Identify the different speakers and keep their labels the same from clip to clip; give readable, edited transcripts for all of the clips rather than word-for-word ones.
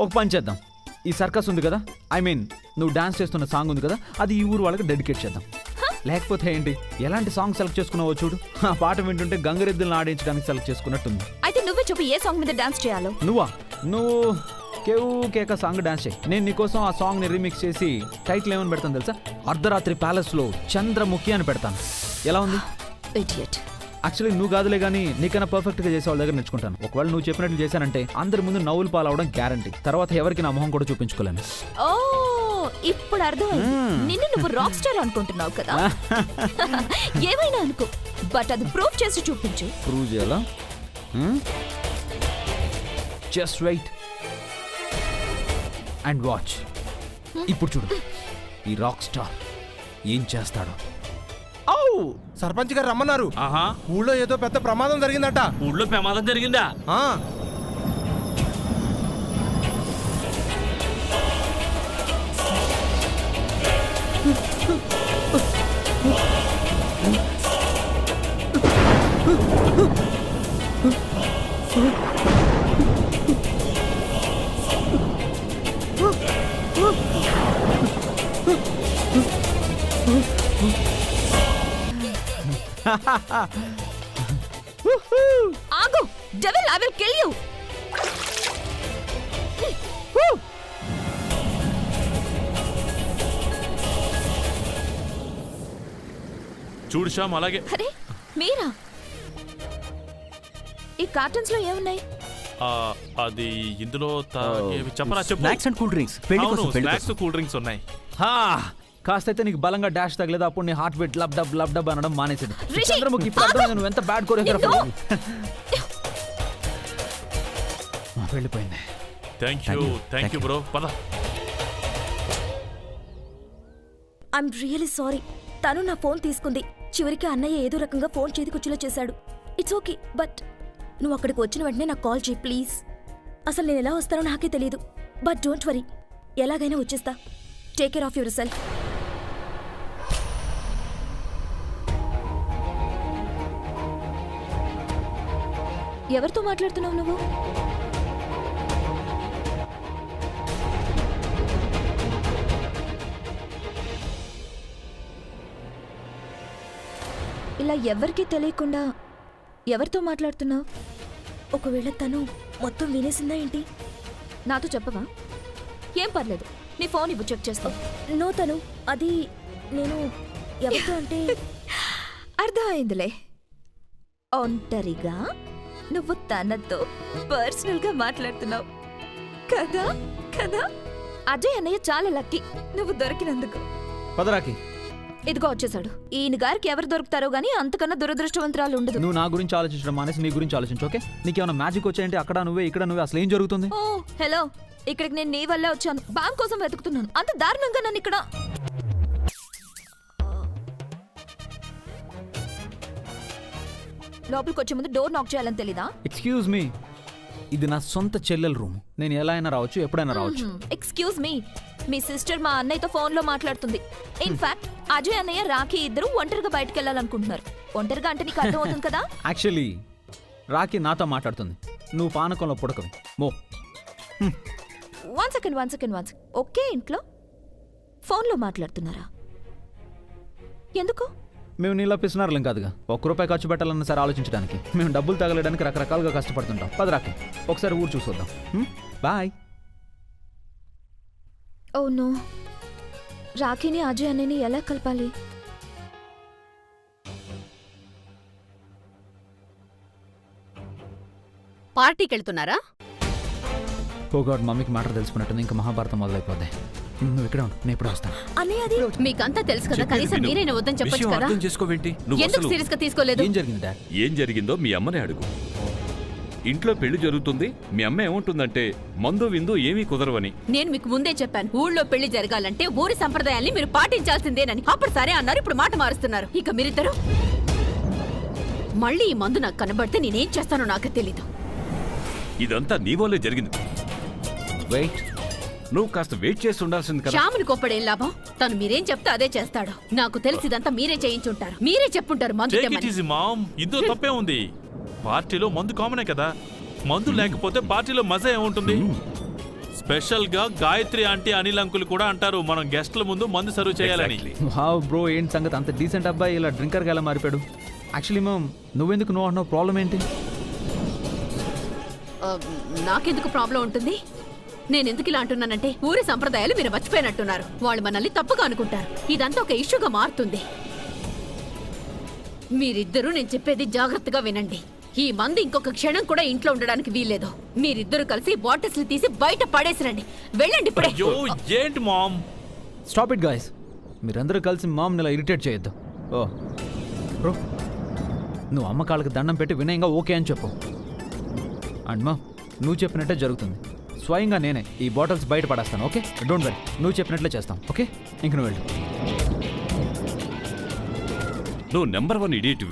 Speaker 1: ఒక పని చేద్దాం, ఈ సర్కస్ ఉంది కదా, ఐ మీన్ నువ్వు డాన్స్ చేస్తున్న సాంగ్ ఉంది కదా, అది ఈ ఊరు వాళ్ళకి డెడికేట్ చేద్దాం. లేకపోతే ఏంటి, ఎలాంటి సాంగ్ సెలెక్ట్ చేసుకున్నావో చూడు, ఆ పాట వింటుంటే గంగరెద్దులను ఆడించడానికి సెలెక్ట్ చేసుకున్నట్టుంది.
Speaker 2: అయితే నువ్వే చెప్పు ఏ సాంగ్ మీద డాన్స్ చేయాలో.
Speaker 1: నువ్వు కేవు కేక సాంగ్ డాన్స్ చేయి, నేను నీకోసం ఆ సాంగ్ ని రీమిక్స్ చేసి టైటిల్ ఏమని పెడతాను తెలుసా? అర్ధరాత్రి ప్యాలెస్ లో చంద్రముఖి అని పెడతాను. ఎలా ఉంది? యాక్చువల్లీ నువ్వు కాదులే కానీ నీకన్నా పర్ఫెక్ట్ గా చేసే వాళ్ళ దగ్గర నేర్చుకుంటాను. ఒకవేళ నువ్వు చెప్పినట్లు చేశానంటే అందరి ముందు నవ్వులు పాలవడం గ్యారంటీ. తర్వాత ఎవరికి నా మొహం కూడా చూపించుకోలేను.
Speaker 2: ఓ ఇప్పుడు అర్థమైంది, నిన్ను నువ్వు రాక్ స్టార్ అనుకుంటున్నావు కదా. ఏమైనా అనుకో, బట్ అది ప్రూవ్ చేసి చూపించు.
Speaker 1: ప్రూవ్ చేయాలా? Just wait and watch. ఇప్పుడు చూడు ఈ రాక్ స్టార్ ఏం చేస్తాడో.
Speaker 3: సర్పంచ్ గారు రమ్మన్నారు. ఊళ్ళో ఏదో పెద్ద ప్రమాదం జరిగిందట.
Speaker 4: ఊళ్ళో ప్రమాదం జరిగిందా?
Speaker 2: ఆగు, devil, I will kill you.
Speaker 4: చూడు శ్యామ్, అలాగే.
Speaker 2: అరే మీరా? ఈ కార్టన్స్ లో ఏమున్నాయి?
Speaker 4: అది ఇందులో చెప్పనా? చెప్పు.
Speaker 1: Snacks and cool drinks.
Speaker 4: Snacks cool drinks ఉన్నాయి.
Speaker 1: కాస్తైతే నీకు బలంగా డాష్ తగలేదు, అప్పుడు నీ heart beat lub dub lub dub అనడం మానేసింది. చంద్రముఖి ఇప్పుడు అర్థమైంది నువ్వు ఎంత బ్యాడ్ కొరియోగ్రాఫర్. వెళ్ళిపోయింది.
Speaker 4: Thank you bro. పద.
Speaker 2: I'm really sorry. తను నా ఫోన్ తీసుకుంది. చివరికి అన్నయ్య ఏదో రకంగా ఫోన్ చేతికొచ్చేలా చేశాడు. ఇట్స్ ఓకే, బట్ నువ్వు అక్కడికి వచ్చిన వెంటనే నాకు కాల్ చేయి ప్లీజ్. అసలు నేను ఎలా వస్తానో నాకే తెలియదు, బట్ డోంట్ వరీ, ఎలాగైనా వచ్చేస్తా. Take care of your self. ఎవరితో మాట్లాడుతున్నావు నువ్వు? ఇలా ఎవరికీ తెలియకుండా ఎవరితో మాట్లాడుతున్నావు? ఒకవేళ తను మొత్తం వినేసిందా ఏంటి? నాతో చెప్పవా? ఏం పర్లేదు, నీ ఫోన్ ఇవ్వు, చెక్ చేస్తా. నో తను అది నేను ఎవరితో అంటే అర్థమైందిలే. ఒంటరిగా నువ్వు తనతో పర్సనల్ గా మాట్లాడుతున్నావు కదా కదా. అజయ్ అన్నయ్య చాలా లక్కీ నువ్వు దొరికినందుకు.
Speaker 1: పదరాకి.
Speaker 2: ఇదిగో వచ్చేసాడు. ఈయన గారికి ఎవరు దొరుకుతారో గానీ అంతకన్నా దురదృష్టవంతరాలు ఉండదు.
Speaker 1: నువ్వు నా గురించి ఆలోచించడం మానేసి నీ గురించి ఆలోచించు, ఓకే? నీకేమైనా మ్యాజిక్ వచ్చాయంటే అక్కడ నువ్వే ఇక్కడ నువ్వే, అసలు ఏం జరుగుతుంది?
Speaker 2: ఓ హలో, ఇక్కడికి నేను నీ వల్లే వచ్చాను. బామ్ కోసం వెతుకుతున్నాను, అంత దారుణంగా నన్ను ఇక్కడ. లోపలికి వచ్చే ముందు డోర్ నాక్ చేయాలని తెలీదా?
Speaker 1: ఎక్స్క్యూజ్ మీ, ఇది నా సొంత చెల్లెల రూమ్. నేను ఎలా అయినా రావచ్చు, ఎప్పుడైనా రావచ్చు.
Speaker 2: ఎక్స్క్యూజ్ మీ, మీ సిస్టర్ మా అన్నయ్యతో ఫోన్ లో మాట్లాడుతుంది. ఇన్ఫాక్ట్ అజయ్ అన్నయ్య రాఖీ ఇద్దరు ఒంటరిగా బయటకు వెళ్ళాలనుకుంటున్నారు. ఒంటరిగా అంటే నీకు అర్థం అవుతుంది కదా?
Speaker 1: యాక్చువల్లీ రాఖీ నాతో మాట్లాడుతుంది, నువ్వు పానకంలో పుడకవి. మో
Speaker 2: వన్ సెకండ్. ఓకే, ఇంట్లో ఫోన్లో మాట్లాడుతున్నారా? ఎందుకు?
Speaker 1: మేము నీలా పిసినారులం కాదుగా, ₹1 ఖర్చు పెట్టాలన్న సరే ఆలోచించడానికి. మేము డబ్బులు తగలడానికి రకరకాలుగా కష్టపడుతుంటాం. పద రాఖీ, ఒకసారి ఊరు చూసొద్దాం. బాయ్.
Speaker 2: ఓ నో, రాఖీని అజయ్ అన్నయ్యని ఎలా కలపాలి?
Speaker 5: పార్టీకి వెళ్తున్నారా?
Speaker 1: ఓ గాడ్, మమ్మీకి మ్యాటర్ తెలుసుకున్నట్టుంది. ఇంకా మహాభారతం మొదలైపోద్ది. నువ్వు ఇక్కడ ఉండు, నేను ఇప్పుడు వస్తాను.
Speaker 5: మీకంతా తెలుసు కదా, కనీసం మీరైనా వద్దని చెప్పొచ్చు కదా. ఎందుకు సీరియస్ గా తీసుకోలేదు?
Speaker 1: ఏం జరిగింది డాడ్?
Speaker 6: ఏం జరిగిందో మీ అమ్మనే అడుగు. ఇంట్లో పెళ్లి జరుగుతుంది, మీ అమ్మ ఏముంటుందంటే మందు విందు ఏమీ కుదరవని.
Speaker 5: నేను మీకు ముందే చెప్పాను, ఊళ్ళో పెళ్లి జరగాలంటే ఊరి సంప్రదాయాల్ని మీరు పాటించాల్సిందేనని. అప్పుడు సరే అన్నారు, ఇప్పుడు మాట మారుస్తున్నారు. ఇక మీరిద్దరు మళ్ళీ ఈ మందు నాకు కనబడితే నేనేం చేస్తానో నాకు తెలీదు.
Speaker 6: ఇదంతా నీ వల్లే జరిగింది.
Speaker 1: వెయిట్,
Speaker 6: నువ్వు కాస్త వెయిట్ చేసి ఉండాల్సింది కదా.
Speaker 5: శ్యాముని కొప్పడేం లాభం? తను మీరేం చెప్తే అదే చేస్తాడు. నాకు తెలిసిదంతా మీరే చేయించుంటారు, మీరే చెప్పుంటారు మందు తెమ్మని.
Speaker 4: ఇందులో తప్పే ఉంది, పార్టీలో మందు కామనే కదా. మందు లేకపోతే పార్టీలో మజా ఏముంటుంది? స్పెషల్ గా గాయత్రి ఆంటీ అనిల్ అంకుల్ కూడా అంటారు మనం గెస్ట్ల ముందు మందు సర్వ్ చేయాలని.
Speaker 1: హావ్ బ్రో, ఏంటి సంగతి? అంత డీసెంట్ అబ్బాయి ఇలా డ్రింకర్గా ఎలా మారిపోయాడు? యాక్చువల్లీ మ్యామ్, నువ్వెందుకు నువ్వు అన్నావు? ప్రాబ్లం ఏంటి?
Speaker 5: నాకెందుకు ప్రాబ్లం ఉంటుంది? నేను ఎందుకు ఇలా అంటున్నానంటే ఊరి సంప్రదాయాలు మీరు మర్చిపోయినట్టున్నారు. వాళ్ళు మనల్ని తప్పుగా అనుకుంటారు. ఇదంతా ఒక ఇష్యూగా మారుతుంది. మీరిద్దరూ నేను చెప్పేది జాగ్రత్తగా వినండి. ఈ మందు ఇంకొక క్షణం కూడా ఇంట్లో ఉండడానికి వీల్లేదు. మీరిద్దరూ కలిసి బాటిల్స్ తీసి బయట పడేసిరండి. వెళ్ళండి ఇప్పుడే.
Speaker 4: అయ్యో ఏంటి మామ్?
Speaker 1: స్టాప్ ఇట్ గాయస్, మీరందరూ కలిసి మామ్ని ఇలా ఇరిటేట్ చేయొద్దు. ఓ బ్రో, నువ్వు అమ్మ కాళ్ళకి దండం పెట్టి వినయంగా ఓకే అని చెప్పు. అండ్ మా, నువ్వు చెప్పినట్టే జరుగుతుంది. స్వయంగా నేనే ఈ బాటిల్స్ బయట పడేస్తాను. ఓకే, డోంట్ వరీ, నువ్వు చెప్పినట్లే చేస్తాం. ఓకే, ఇంక నువ్వు వెళ్ళు.
Speaker 6: నువ్వు నెంబర్ 1 ఇడియట్.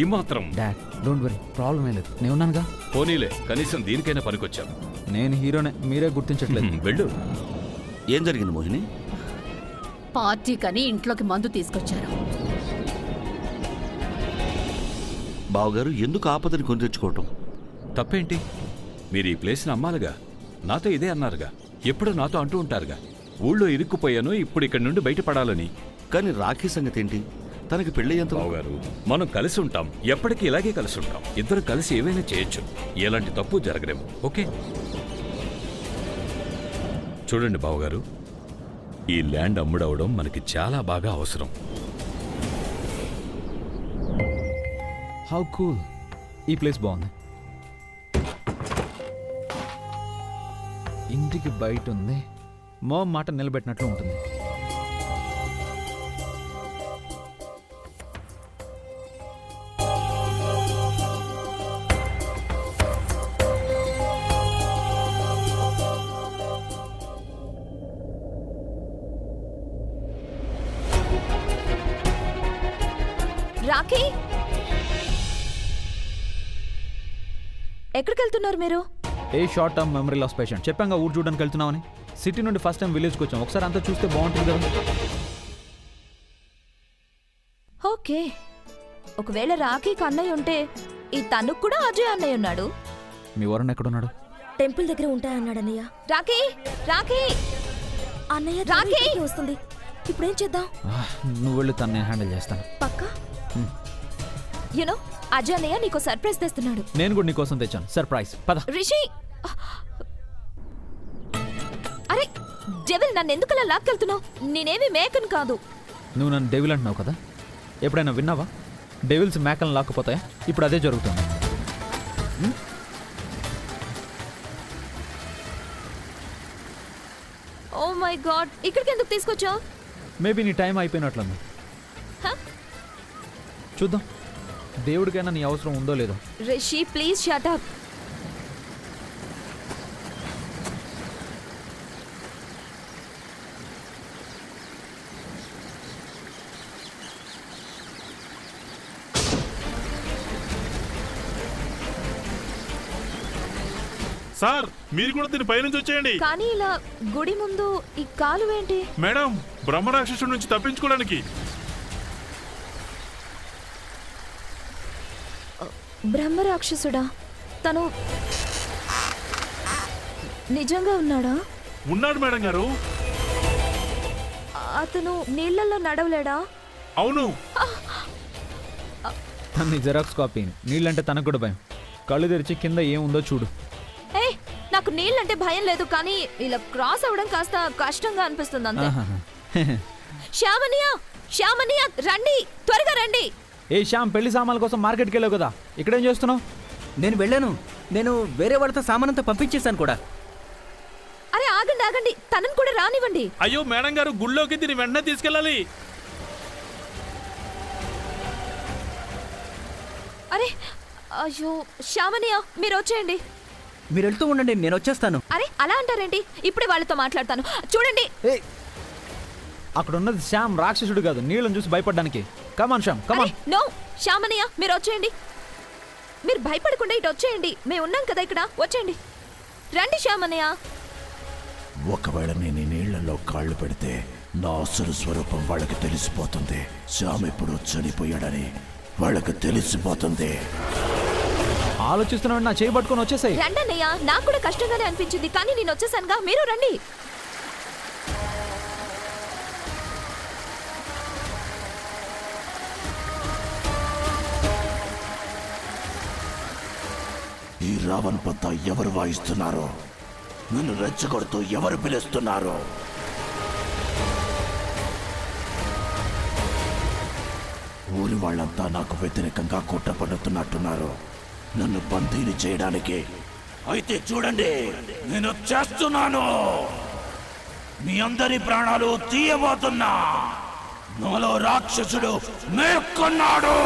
Speaker 6: ఈ మాత్రం
Speaker 1: డాడ్, డోంట్ వరీ, ప్రాబ్లం ఏం లేదు, నేను ఉన్నానుగా.
Speaker 6: పోనీలే, కనీసం దీనికైనా పనికొచ్చాను.
Speaker 1: నేను హీరోనే, మీరే గుర్తించట్లేదు.
Speaker 6: వెళ్ళు.
Speaker 7: ఏం జరిగింది మోహిని?
Speaker 5: పార్టీకని ఇంట్లోకి మందు తీసుకొచ్చారు.
Speaker 7: బావగారు ఎందుకు ఆపదని కొని తెచ్చుకోవటం?
Speaker 6: తప్పేంటి? మీరు ఈ ప్లేస్ని అమ్మాలిగా. నాతో ఇదే అన్నారుగా, ఎప్పుడూ నాతో అంటూ ఉంటారుగా, ఊళ్ళో ఇరుక్కుపోయాను, ఇప్పుడు ఇక్కడి నుండి బయటపడాలని.
Speaker 7: కానీ రాఖీ సంగతి ఏంటి? తనకి పెళ్ళయ్యేంత
Speaker 6: బావగారు, మనం కలిసి ఉంటాం, ఎప్పటికీ ఇలాగే కలిసి ఉంటాం. ఇద్దరు కలిసి ఏవైనా చేయొచ్చు, ఎలాంటి తప్పు జరగలేము. ఓకే, చూడండి బావగారు, ఈ ల్యాండ్ అమ్ముడవడం మనకి చాలా బాగా అవసరం.
Speaker 1: హౌ కూల్, ఈ ప్లేస్ బాగుంది. ఇంటికి బయట ఉంది, మామ్ మాట నిలబెట్టినట్లు ఉంటుంది.
Speaker 2: రాఖీ, ఎక్కడికి వెళ్తున్నారు మీరు?
Speaker 1: A short term memory loss patient. చెప్పాక ఊరు చూడడానికి వెళ్తున్నామని. సిటీ నుండి ఫస్ట్ టైం విలేజ్కి వచ్చాం, ఒకసారి అంతా చూస్తే బాగుంటుంది కదా.
Speaker 2: ఓకే, ఒకవేళ రాఖీకి అన్నయ్య ఉంటే ఈ తనుకు కూడా అజయ్ అన్నయ్య ఉన్నాడు.
Speaker 1: మీ వరుణ్ ఎక్కడున్నాడు?
Speaker 2: టెంపుల్ దగ్గర ఉంటాయన్నాడు అన్నయ్య. రాఖీ, రాఖీ అన్నయ్య, రాఖీ వస్తుంది. ఇప్పుడేం చేద్దాం?
Speaker 1: నువ్వు వెళ్ళి తను నేను హ్యాండిల్ చేస్తాను.
Speaker 2: పక్కా? యూనో, అజయ్ అన్నయ్య నీకు సర్ప్రైజ్ తెస్తున్నాడు.
Speaker 1: నేను కూడా నీకోసం తెచ్చాను సర్ప్రైజ్. పద.
Speaker 2: రిషి, అరే డెవిల్, నన్ను ఎందుకలా లాక్కెళ్తున్నావు? నేనేమి మేకను కాదు.
Speaker 1: నువ్వు నన్ను డెవిల్ అంటున్నావు కదా, ఎప్పుడైనా విన్నావా? డెవిల్స్ మేకలను లాక్కుపోతాయా? ఇప్పుడు అదే జరుగుతుంది.
Speaker 2: ఓ మై గాడ్, ఇక్కడికి ఎందుకు తీసుకొచ్చావు?
Speaker 1: మేబీ నీ టైం అయిపోయినట్లుంది. చూద్దాం, దేవుడికైనా నీ అవసరం ఉందో లేదో.
Speaker 2: Rishi please shut up.
Speaker 4: Sir, మీరు కూడా దీని పైనుంచి వచ్చేయండి.
Speaker 2: కానీ ఇలా గుడి ముందు ఈ కాలు ఏంటి?
Speaker 4: మేడం, బ్రహ్మరాక్షసుడి నుంచి తప్పించుకోవడానికి.
Speaker 2: బ్రహ్మరాక్షసుడా? తను నిజంగా ఉన్నాడా?
Speaker 4: ఉన్నాడు మేడం గారు.
Speaker 2: అతను నీళ్ళల్లో నడవలేడా?
Speaker 4: అవును.
Speaker 1: తన్ని జెరాక్స్ కాపీ. నీళ్ళంటే తనకు కూడా భయం. కళ్ళు తెరిచి కింద ఏముందో చూడు.
Speaker 2: ఏ, నాకు నీళ్ళంటే భయం లేదు, కానీ ఇలా క్రాస్ అవ్వడం కాస్త కష్టంగా అనిపిస్తుంది అంతే. శ్యామనియా, శ్యామనియా, రండి, త్వరగా రండి.
Speaker 1: ఏ శ్యామ్, పెళ్లి సామాన్ల కోసం మార్కెట్కి వెళ్ళావు కదా, ఇక్కడేం చేస్తున్నావు?
Speaker 8: నేను వెళ్ళాను. నేను వేరే వాళ్ళతో సామానంతా పంపించేశాను కూడా.
Speaker 2: అరే ఆగండి ఆగండి, తనని కూడా రానివ్వండి.
Speaker 4: అయ్యో మేడం గారు, గుళ్ళోకి దీన్ని వెంటనే తీసుకెళ్ళాలి.
Speaker 2: అరే అయ్యో, శ్యామనియా మీరు వచ్చేయండి.
Speaker 8: మీరు వెళ్తూ ఉండండి, నేను వచ్చేస్తాను.
Speaker 2: అరే అలా అంటారేంటి? ఇప్పుడే వాళ్ళతో మాట్లాడతాను, చూడండి.
Speaker 1: అక్కడ ఉన్నది శ్యామ్, రాక్షసుడు కాదు, నీళ్ళని చూసి భయపడడానికి. కమాన్ శ్యామ్, కమాన్.
Speaker 2: నో శ్యామనియా మీరు వచ్చేయండి. మీరు భయపడకుండా ఇటు వచ్చేయండి, మేము ఉన్నాం కదా ఇక్కడ, వచ్చేయండి. రండి శ్యామనియా.
Speaker 9: ఒకవేళ నేను ఈ నీళ్లలో కాళ్ళు పెడితే నా అసలు స్వరూపం వాళ్ళకి తెలిసిపోతుంది. శ్యామ్ ఇప్పుడు చనిపోయాడని వాళ్ళకి తెలిసిపోతుంది.
Speaker 1: ఆలోచిస్తున్నావు నా చేయి పట్టుకొని వచ్చేసాయి.
Speaker 2: రండి అన్నయ్య, నాకు కూడా కష్టంగానే అనిపించింది, కానీ నేను వచ్చేసానుగా, మీరు రండి.
Speaker 9: ఈ రావణ్ పత్తా ఎవరు వాయిస్తున్నారో, నన్ను రెచ్చగొడుతూ ఎవరు పిలుస్తున్నారో? ఊరి వాళ్ళంతా నాకు వ్యతిరేకంగా కుట్రపడుతున్నట్టున్నారు, నన్ను బందీని చేయడానికి. అయితే చూడండి, నేను చేస్తున్నాను. మీ అందరి ప్రాణాలు తీయబోతున్నా. నాలో రాక్షసుడు మేల్కొన్నాడు.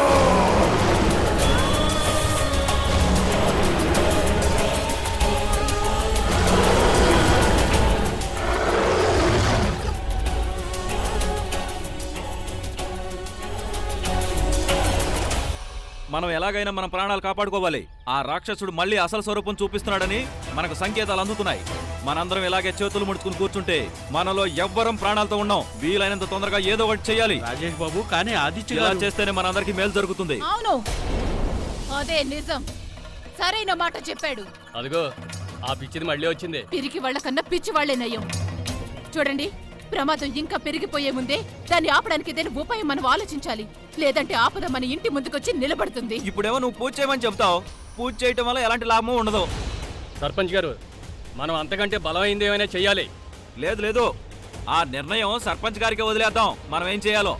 Speaker 10: మనం ఎలాగైనా మన ప్రాణాలు కాపాడుకోవాలి. ఆ రాక్షసుడు మళ్ళీ అసలు స్వరూపం చూపిస్తున్నాడని మనకు సంకేతాలు అందుతున్నాయి. మనందరం ఇలాగే చేతులు ముడుచుకుని కూర్చుంటే మనలో ఎవ్వరం ప్రాణాలతో ఉన్నాం. వీలైనంత తొందరగా ఏదో ఒకటి చేయాలి.
Speaker 11: రాజేష్ బాబు, కానీ ఆదిత్య
Speaker 10: ఇలా చేస్తేనే మనందరికీ మేలు జరుగుతుంది.
Speaker 5: అవును, అదే నిజం. సరైన మాట చెప్పాడు.
Speaker 12: అదిగో ఆ పిచ్చిది మళ్ళీ వచ్చింది.
Speaker 5: పిరికి వాళ్ళకన్నా పిచ్చి వాళ్లే నయ్యం. చూడండి, ప్రమాదం ఇంకా పెరిగిపోయే ముందే దాన్ని ఆపడానికి ఏదైనా ఉపాయం మనం ఆలోచించాలి. లేదంటే ఆపద మన ఇంటి ముందుకొచ్చి నిలబడుతుంది.
Speaker 10: ఇప్పుడేమో నువ్వు పూజ చేయమని చెప్తావు. పూజ చేయటం వల్ల ఎలాంటి లాభం ఉండదు.
Speaker 12: సర్పంచ్ గారు, మనం అంతకంటే బలమైంది ఏమైనా చెయ్యాలి.
Speaker 10: లేదు లేదు, ఆ నిర్ణయం సర్పంచ్ గారికి వదిలేద్దాం. మనం ఏం చేయాలో.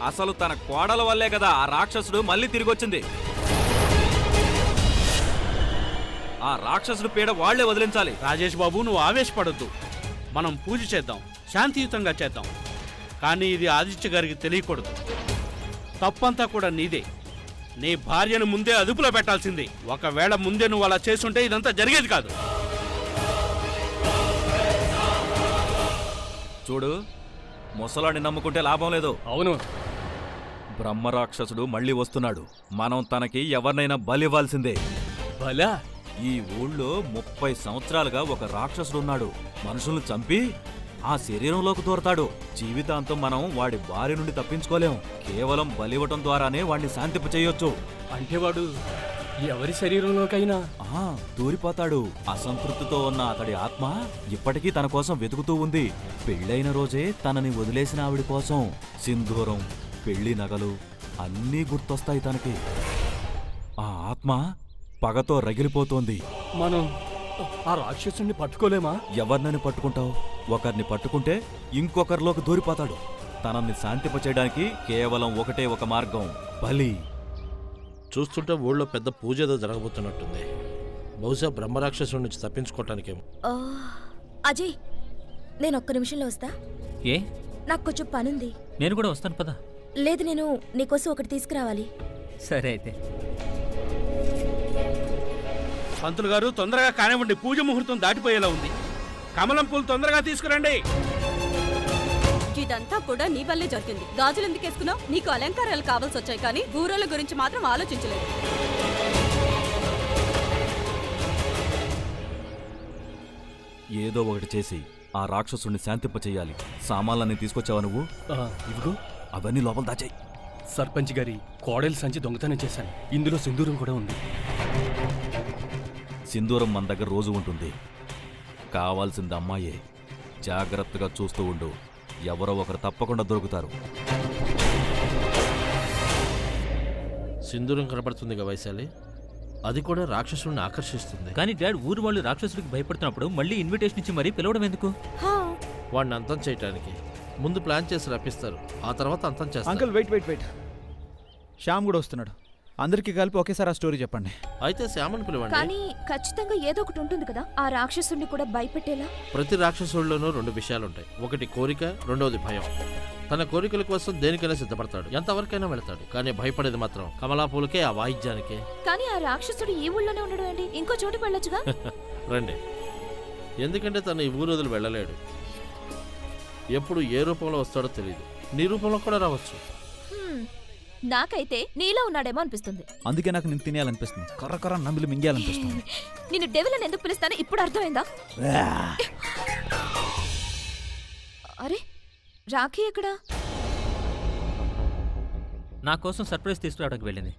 Speaker 10: అసలు తన కోడల వల్లే కదా ఆ రాక్షసుడు మళ్ళీ తిరిగి వచ్చింది. ఆ రాక్షసుడు పీడ వాళ్లే వదిలించాలి.
Speaker 11: రాజేష్ బాబు, నువ్వు ఆవేశపడొద్దు. మనం పూజ చేద్దాం, శాంతియుతంగా చేద్దాం. కానీ ఇది ఆదిత్య గారికి తెలియకూడదు. తప్పంతా కూడా నీదే. నీ భార్యను ముందే అదుపులో పెట్టాల్సింది. ఒకవేళ ముందే నువ్వు అలా చేసుంటే ఇదంతా జరిగేది కాదు.
Speaker 10: చూడు, ముసలాన్ని నమ్ముకుంటే లాభం లేదు.
Speaker 12: అవును,
Speaker 10: బ్రహ్మరాక్షసుడు మళ్ళీ వస్తున్నాడు. మనం తనకి ఎవరినైనా బలివ్వాల్సిందే.
Speaker 12: బలా?
Speaker 10: ఈ ఊళ్ళో 30 సంవత్సరాలుగా ఒక రాక్షసుడున్నాడు. మనుషులను చంపి ఆ శరీరంలోకి దూరతాడు. జీవితాంతం మనం వాడి బారి నుండి తప్పించుకోలేం. కేవలం బలివ్వటం ద్వారానే వాడిని శాంతింప చేయొచ్చు.
Speaker 12: అంటే వాడు ఎవరి శరీరంలోకైనా
Speaker 10: దూరిపోతాడు. అసంతృప్తితో ఉన్న అతడి ఆత్మ ఇప్పటికీ తన కోసం వెతుకుతూ ఉంది. పెళ్ళైన రోజే తనని వదిలేసిన ఆవిడ కోసం సింధూరం, పెళ్లి నగలు అన్నీ గుర్తొస్తాయి తనకి. ఆ ఆత్మ పగతో రగిలిపోతోంది.
Speaker 12: మనం ఆ రాక్షసుని పట్టుకోలేమా?
Speaker 10: ఎవరినని పట్టుకుంటావు? ఒకరిని పట్టుకుంటే ఇంకొకరిలోకి దూరిపోతాడు. తనని శాంతింపచేయడానికి కేవలం ఒకటే ఒక మార్గం, బలి.
Speaker 13: చూస్తుంటే ఊళ్ళో పెద్ద పూజ ఏదో జరగబోతున్నట్టుంది. బహుశా బ్రహ్మరాక్షసుడి నుంచి తప్పించుకోవటానికేమో.
Speaker 2: అజయ్, నేను ఒక్క నిమిషంలో వస్తా.
Speaker 1: ఏ?
Speaker 2: నాకు కొంచెం పనుంది.
Speaker 1: నేను కూడా వస్తాను పద.
Speaker 2: లేదు, నేను నీకోసం ఒకటి తీసుకురావాలి.
Speaker 1: సరే అయితే.
Speaker 11: పంతులు గారు, తొందరగా కానివ్వండి, పూజ ముహూర్తం దాటిపోయేలా ఉంది. కమలం పూలు తొందరగా తీసుకురండి.
Speaker 14: ఇదంతా కూడా నీ వల్లే జరిగింది. గాజులు ఎందుకు వేసుకున్నావు? నీకు అలంకారాలు కావాల్సి వచ్చాయి, కానీ ఊరోళ్ళ గురించి మాత్రం ఆలోచించలేదు.
Speaker 10: ఏదో ఒకటి చేసి ఆ రాక్షసుని శాంతింపచేయాలి. సామాన్లన్నీ తీసుకొచ్చావా నువ్వు?
Speaker 12: ఇదిగో
Speaker 10: అవన్నీ లోపల దాచాయి.
Speaker 12: సర్పంచ్ గారి కోడలి సంచి దొంగతనం చేశాను. ఇందులో సింధూరం కూడా ఉంది.
Speaker 10: సింధూరం మన దగ్గర రోజు ఉంటుంది. కావాల్సింది అమ్మాయే. జాగ్రత్తగా చూస్తూ ఉండు. ఎవరో ఒకరు తప్పకుండా దొరుకుతారు.
Speaker 13: సింధూరం కనపడుతుందిగా వైశాలి, అది కూడా రాక్షసుడిని ఆకర్షిస్తుంది.
Speaker 1: కానీ డాడ్, ఊరు వాళ్ళు రాక్షసుడికి భయపడుతున్నప్పుడు మళ్ళీ ఇన్విటేషన్ ఇచ్చి మరీ పిలవడం ఎందుకు?
Speaker 13: వాడిని అంతం చేయటానికి ముందు ప్లాన్ చేసి రప్పిస్తారు, ఆ తర్వాత అంతం చేస్తారు.
Speaker 1: Uncle wait wait wait, Shyam కూడా వస్తున్నాడు. అందరికీ కలిపి ఒకేసారి ఆ స్టోరీ చెప్పండి.
Speaker 13: అయితే శ్యామను పిలవండి.
Speaker 2: కానీ ఖచ్చితంగా ఏదో ఒకటి ఉంటుంది కదా ఆ రాక్షసుడిని కూడా భయపెట్టేలా.
Speaker 13: ప్రతి రాక్షసుడిలోనూ 2 విషయాలుంటాయి. ఒకటి కోరిక, రెండవది భయం. తన కోరికల కోసం దేనికైనా సిద్ధపడతాడు, ఎంతవరకైనా వెళతాడు. కానీ భయపడేది మాత్రం కమలాపూలకే, ఆ వాయిద్యానికే.
Speaker 2: కానీ ఆ రాక్షసుడు ఈ ఊళ్ళోనే ఉండడం ఏంటి? ఇంకో చోటుకు వెళ్ళొచ్చుగా.
Speaker 13: రండి. ఎందుకంటే తను ఈ ఊరు వదిలి వెళ్ళలేడు. ఎప్పుడు ఏ రూపంలో వస్తాడో తెలియదు. నీ రూపంలో కూడా రావచ్చు.
Speaker 2: నాకైతే నీలో ఉన్నాడేమో అనిపిస్తుంది.
Speaker 1: అందుకే నాకు నిన్ను తినేయాలనిపిస్తుంది. కర్ర కర్ర నమ్మిలి మింగేయాలనిపిస్తుంది.
Speaker 2: నిన్ను డెవిల్ అని ఎందుకు పిలుస్తానో ఇప్పుడు అర్థమైందా? అరే, రాఖీ ఎక్కడా?
Speaker 1: నా కోసం సర్ప్రైజ్ తీసుకురావడానికి వెళ్ళింది.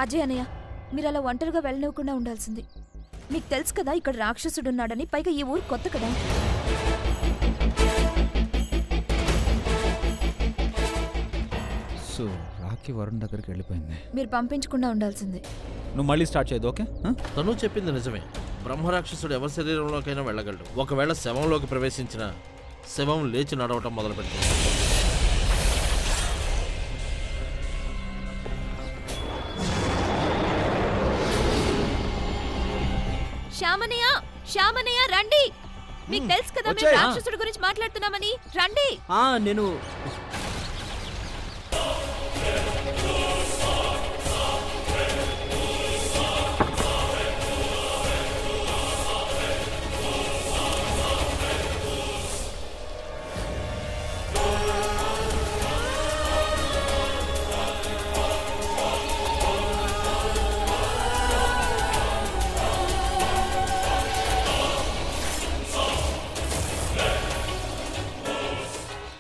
Speaker 2: అజయ్ అన్నయ్య, మీరు అలా ఒంటరిగా వెళ్ళనివ్వకుండా ఉండాల్సింది. మీకు తెలుసు కదా ఇక్కడ రాక్షసుడున్నాడని, పైగా ఈ ఊరు కొత్త కదా.
Speaker 1: సో రాఖీ వరుణ్ దగ్గరికి వెళ్ళిపోయింది.
Speaker 2: మీరు పంపించకుండా ఉండాల్సింది.
Speaker 1: నువ్వు మళ్ళీ స్టార్ట్ చేయదు. ఓకే,
Speaker 13: తను చెప్పింది నిజమే. బ్రహ్మరాక్షసుడు ఎవరి శరీరంలోకైనా వెళ్ళగలడు. ఒకవేళ శవంలోకి ప్రవేశించిన శవం లేచి నడవటం మొదలుపెట్టింది.
Speaker 2: శ్యామనయ్య రండి. మీకు తెలుసు కదా మేము రాక్షసుడి గురించి మాట్లాడుతున్నామని. రండి.
Speaker 8: నేను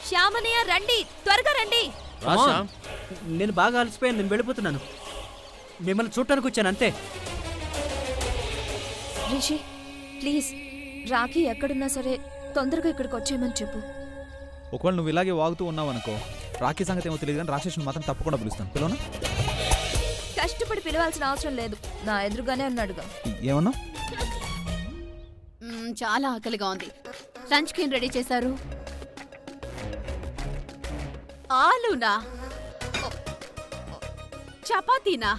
Speaker 2: శ్యామనయ్య రండి, త్వరగా రండి.
Speaker 8: నేను బాగా అలసిపోయాను, నేను వెళ్ళిపోతున్నాను. మిమ్మల్ని చూడటానికి వచ్చాను అంతే.
Speaker 2: రిషి ప్లీజ్, రాఖీ ఎక్కడున్నా సరే తొందరగా ఇక్కడికి వచ్చేయమని చెప్పు.
Speaker 1: ఒకవేళ నువ్వు ఇలాగే వాగుతూ ఉన్నావు అనుకో, రాఖీ సంగతి ఏమో తెలియదు కానీ రాక్షసుని మాత్రం తప్పకుండా పిలుస్తాను. పిలవనా?
Speaker 2: కష్టపడి పిలవాల్సిన అవసరం లేదు, నా ఎదురుగానే ఉన్నాడుగా.
Speaker 1: ఏమన్నా?
Speaker 5: చాలా ఆకలిగా ఉంది. లంచ్ కి రెడీ చేశారు? ఆలునా, చపాతీనా?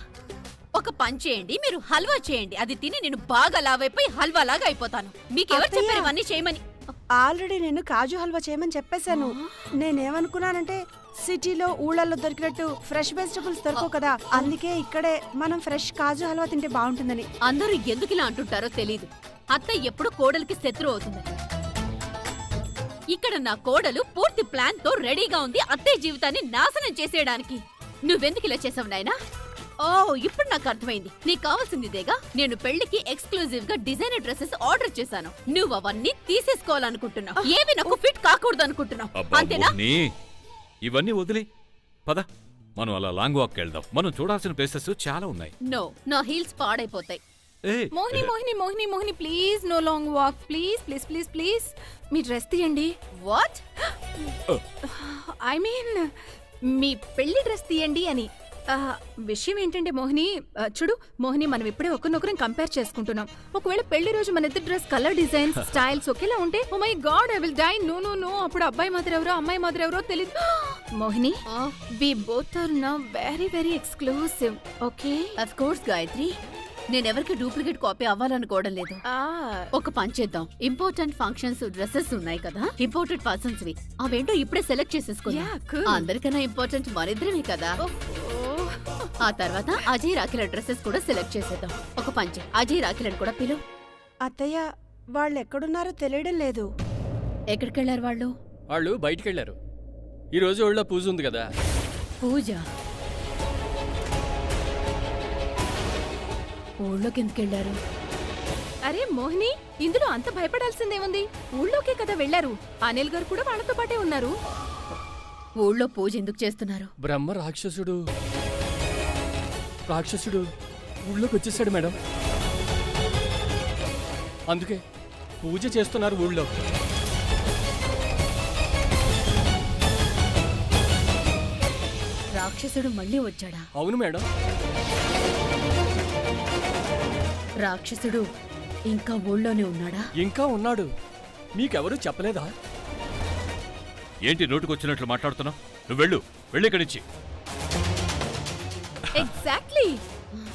Speaker 5: ఒక పని చేయండి, మీరు హల్వా చేయండి. అది తిని నేను బాగా లావైపోయి హల్వా లాగా అయిపోతాను. మీకెవరు చెప్పారు ఇవన్నీ చేయమని?
Speaker 15: ఆల్రెడీ నేను కాజు హల్వా చేయమని చెప్పేశాను. నేనేమనుకున్నానంటే సిటీలో ఊళ్ళల్లో దొరికినట్టు ఫ్రెష్ వెజిటబుల్స్ దొరకవు కదా, అందుకే ఇక్కడే మనం ఫ్రెష్ కాజు హల్వా తింటే బాగుంటుందని.
Speaker 5: అందరూ ఎందుకు ఇలా అంటుంటారో తెలీదు. అత్త ఎప్పుడు కోడలికి శత్రు అవుతుందని. ఇక్కడ నా కోడలు పూర్తి ప్లాన్ తో రెడీగా ఉంది అత్తయ్య జీవితాన్ని నాశనం చేసేయడానికి. నువ్వెందుకు ఇలా చేసావు నాయనా? ఓ, ఇప్పుడు నాకు అర్థమైంది. నీకు కావాల్సింది ఇదేగా. నేను పెళ్లికి ఎక్స్క్లూజివ్ గా డిజైనర్ డ్రెస్సెస్ ఆర్డర్ చేశాను. నువ్వు అవన్నీ తీసేసుకోవాలనుకుంటున్నావు. ఏవి నాకు ఫిట్ కాకూడదు అనుకుంటున్నావు, అంతేనా?
Speaker 6: ఇవన్నీ వదిలే పద, మనం అలా లాంగ్ వాక్ వెళ్దాం. మనం చూడాల్సిన ప్లేసెస్ చాలా ఉన్నాయి.
Speaker 5: నో, నా హీల్స్ పాడైపోతాయి.
Speaker 16: Mohini Mohini Mohini Mohini please, no long walk please please please please. మీ డ్రెస్ తీయండి.
Speaker 5: వాట్?
Speaker 16: ఐ మీన్ మీ పెళ్లి డ్రెస్ తీయండి అని. విషయం ఏంటంటే మోహిని, చూడు మోహిని, మనం ఇప్పుడే ఒకరినొకరం కంపేర్ చేసుకుంటున్నాం. ఒకవేళ పెళ్లి రోజు మన ఇద్దరు డ్రెస్ కలర్ డిజైన్స్ స్టైల్స్ ఒకేలా ఉంటే, oh my god I will die. No no no, అప్పుడు అబ్బాయి మాత్రం ఎవరో అమ్మాయి మాత్రం ఎవరో తెలియదు. Mohini, we both are now very very exclusive. Okay?
Speaker 5: Of course Gayathri, నేనెవరికి డూప్లికేట్ కాపీ అవ్వాలనుకోవడం లేదు. ఒక పని చేద్దాం. ఇంపార్టెంట్ ఫంక్షన్స్ డ్రెస్సెస్ ఉన్నాయి కదా, ఇంపార్టెంట్ పర్సన్స్ వి, అవేంటో ఇప్పుడే సెలెక్ట్ చేసేసుకుందాం. అందరికన్నా ఇంపార్టెంట్ మరిద్దరమే కదా. ఆ తర్వాత అజయ్ రాఖీల డ్రెస్సెస్ కూడా సెలెక్ట్ చేసేద్దాం. ఒక పని చేయి, అజయ్ రాఖీలను కూడా పిలు.
Speaker 15: అత్తయ్య, వాళ్ళు ఎక్కడున్నారో తెలియడం లేదు.
Speaker 5: ఎక్కడికి వెళ్ళారు వాళ్ళు?
Speaker 12: వాళ్ళు బయటికి వెళ్ళారు. ఈ రోజు ఊళ్ళో పూజ ఉంది కదా.
Speaker 5: పూజ? ఊళ్ళోకి ఎందుకు వెళ్ళారు?
Speaker 16: అరే మోహిని, ఇందులో అంత భయపడాల్సిందేముంది? ఊళ్ళోకే కదా వెళ్ళారు. అనిల్ గారు కూడా వాళ్ళతో పాటే ఉన్నారు.
Speaker 5: ఊళ్ళో పూజ ఎందుకు చేస్తున్నారు?
Speaker 12: బ్రహ్మ రాక్షసుడు ఊళ్ళోకి వచ్చేసాడు మేడం. అందుకే పూజ చేస్తున్నారు ఊళ్ళో.
Speaker 5: రాక్షసుడు మళ్ళీ వచ్చాడా?
Speaker 12: అవును మేడం.
Speaker 5: రాక్షసుడు ఇంకా ఊళ్ళోనే ఉన్నాడా?
Speaker 12: ఇంకా ఉన్నాడు. మీకెవరూ చెప్పలేదా?
Speaker 6: ఏంటి నోటుకొచ్చినట్లు మాట్లాడుతున్నావు? నువ్వు వెళ్ళు, వెళ్ళి ఇక్కడి నుంచి.
Speaker 16: ఎగ్జాక్ట్లీ,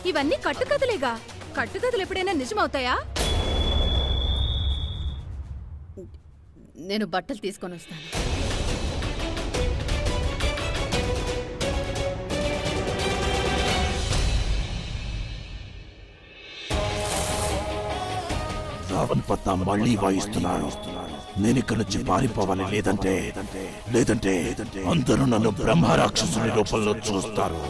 Speaker 16: ఇవన్నీ కట్టుకథలేగా. కట్టుకథలు ఎప్పుడైనా నిజమవుతాయా?
Speaker 5: నేను బట్టలు తీసుకొని వస్తాను.
Speaker 9: రావణ్ పత్తా మళ్ళీ వాయిస్తున్నాను. నేను ఇక్కడి నుంచి పారిపోవాలి, లేదంటే అందరూ నన్ను బ్రహ్మ రాక్షసుని రూపంలో చూస్తారు.